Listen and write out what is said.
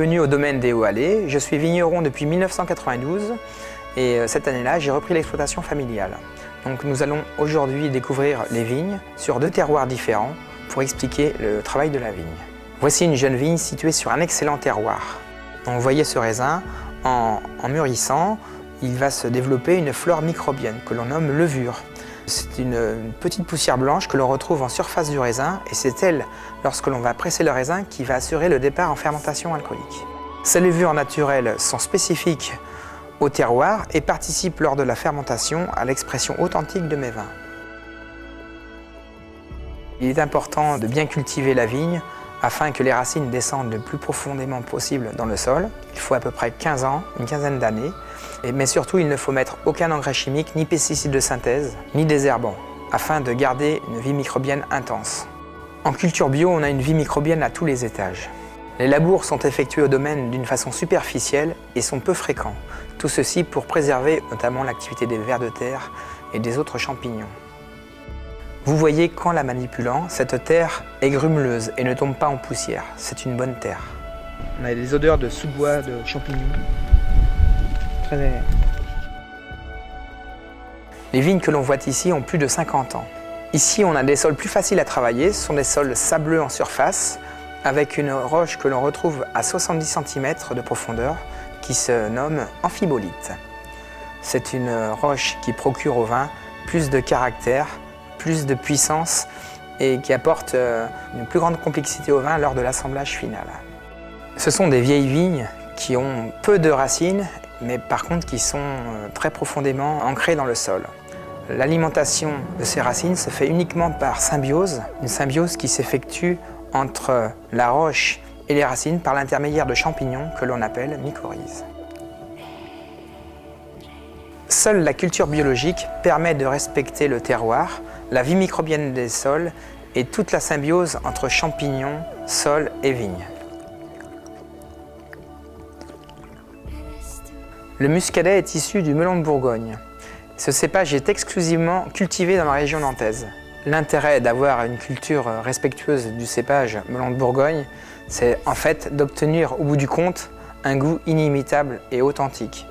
bienvenue au domaine des Hauts-Allés. Je suis vigneron depuis 1992 et cette année-là, j'ai repris l'exploitation familiale. Donc nous allons aujourd'hui découvrir les vignes sur 2 terroirs différents pour expliquer le travail de la vigne. Voici une jeune vigne située sur un excellent terroir. Donc, vous voyez ce raisin, en mûrissant, il va se développer une flore microbienne que l'on nomme levure. C'est une petite poussière blanche que l'on retrouve en surface du raisin et c'est elle, lorsque l'on va presser le raisin, qui va assurer le départ en fermentation alcoolique. Ces levures naturelles sont spécifiques au terroir et participent lors de la fermentation à l'expression authentique de mes vins. Il est important de bien cultiver la vigne afin que les racines descendent le plus profondément possible dans le sol. Il faut à peu près 15 ans, une quinzaine d'années. Mais surtout, il ne faut mettre aucun engrais chimique, ni pesticides de synthèse, ni désherbants, afin de garder une vie microbienne intense. En culture bio, on a une vie microbienne à tous les étages. Les labours sont effectués au domaine d'une façon superficielle et sont peu fréquents. Tout ceci pour préserver notamment l'activité des vers de terre et des autres champignons. Vous voyez qu'en la manipulant, cette terre est grumeleuse et ne tombe pas en poussière. C'est une bonne terre. On a des odeurs de sous-bois, de champignons. Très agréable. Les vignes que l'on voit ici ont plus de 50 ans. Ici, on a des sols plus faciles à travailler. Ce sont des sols sableux en surface, avec une roche que l'on retrouve à 70 cm de profondeur, qui se nomme amphibolite. C'est une roche qui procure au vin plus de caractère, plus de puissance et qui apporte une plus grande complexité au vin lors de l'assemblage final. Ce sont des vieilles vignes qui ont peu de racines, mais par contre qui sont très profondément ancrées dans le sol. L'alimentation de ces racines se fait uniquement par symbiose, une symbiose qui s'effectue entre la roche et les racines par l'intermédiaire de champignons que l'on appelle mycorhizes. Seule la culture biologique permet de respecter le terroir, la vie microbienne des sols et toute la symbiose entre champignons, sol et vigne. Le muscadet est issu du melon de Bourgogne. Ce cépage est exclusivement cultivé dans la région nantaise. L'intérêt d'avoir une culture respectueuse du cépage melon de Bourgogne, c'est en fait d'obtenir au bout du compte un goût inimitable et authentique.